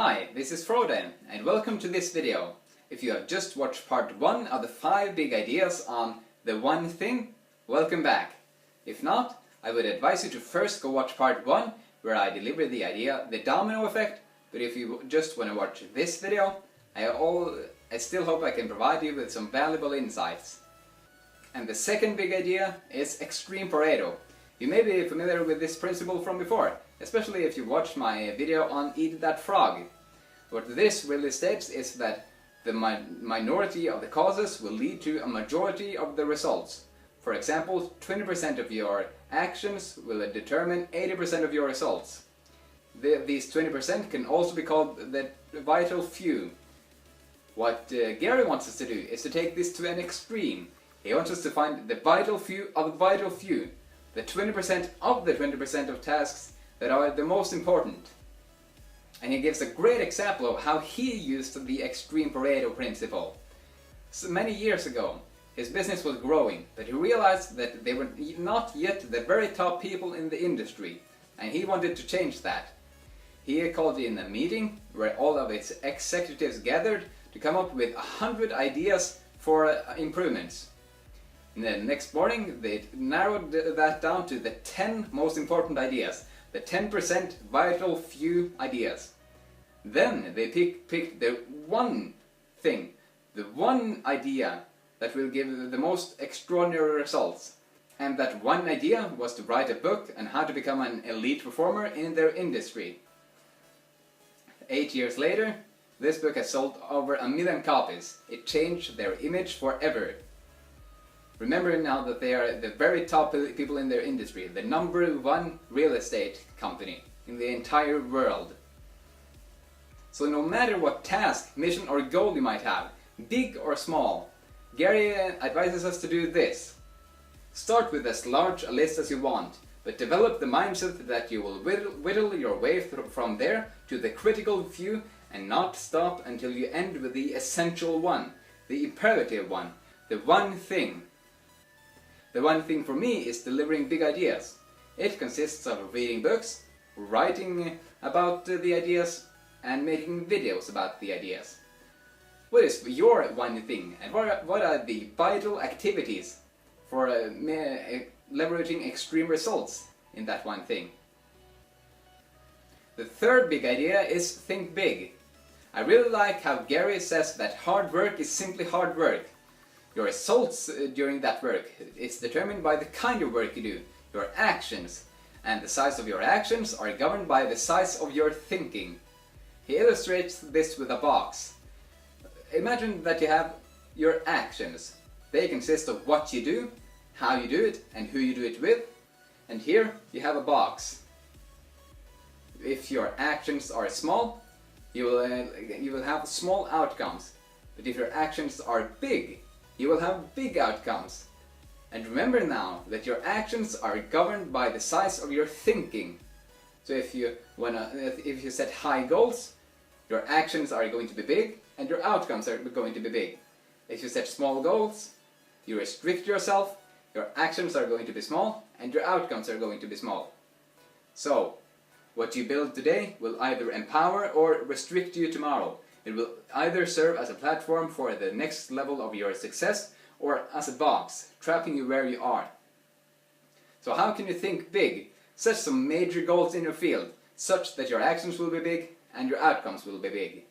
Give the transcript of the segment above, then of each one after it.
Hi, this is Frode, and welcome to this video. If you have just watched part 1 of the 5 big ideas on the one thing, welcome back. If not, I would advise you to first go watch part 1, where I deliver the idea, the domino effect, but if you just want to watch this video, I still hope I can provide you with some valuable insights. And the second big idea is extreme Pareto. You may be familiar with this principle from before, especially if you watched my video on Eat That Frog. What this really states is that the minority of the causes will lead to a majority of the results. For example, 20% of your actions will determine 80% of your results. These 20% can also be called the vital few. What Gary wants us to do is to take this to an extreme. He wants us to find the vital few of the vital few. The 20% of the 20% of tasks that are the most important. And he gives a great example of how he used the extreme Pareto principle. So many years ago, his business was growing, but he realized that they were not yet the very top people in the industry, and he wanted to change that. He called in a meeting where all of his executives gathered to come up with 100 ideas for improvements. And the next morning they narrowed that down to the 10 most important ideas, the 10% vital few ideas. Then they picked the one thing, the one idea that will give the most extraordinary results. And that one idea was to write a book on how to become an elite performer in their industry. 8 years later, this book has sold over 1 million copies. It changed their image forever. Remember now that they are the very top people in their industry, the #1 real estate company in the entire world. So no matter what task, mission or goal you might have, big or small, Gary advises us to do this. Start with as large a list as you want, but develop the mindset that you will whittle your way from there to the critical few and not stop until you end with the essential one, the imperative one, the one thing. The one thing for me is delivering big ideas. It consists of reading books, writing about the ideas, and making videos about the ideas. What is your one thing, and what are the vital activities for leveraging extreme results in that one thing? The third big idea is think big. I really like how Gary says that hard work is simply hard work. Your results during that work is determined by the kind of work you do, your actions, and the size of your actions are governed by the size of your thinking. He illustrates this with a box. Imagine that you have your actions. They consist of what you do, how you do it, and who you do it with. And here you have a box. If your actions are small, you will have small outcomes. But if your actions are big, you will have big outcomes. And remember now that your actions are governed by the size of your thinking. So if you set high goals, your actions are going to be big and your outcomes are going to be big. If you set small goals, you restrict yourself, your actions are going to be small and your outcomes are going to be small. So, what you build today will either empower or restrict you tomorrow. It will either serve as a platform for the next level of your success or as a box, trapping you where you are. So how can you think big? Set some major goals in your field, such that your actions will be big and your outcomes will be big.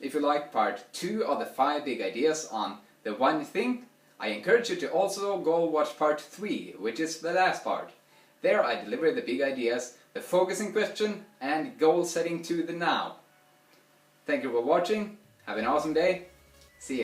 If you like part 2 of the 5 big ideas on the one thing, I encourage you to also go watch part 3, which is the last part. There I deliver the big ideas, the focusing question, and goal setting to the now. Thank you for watching, have an awesome day,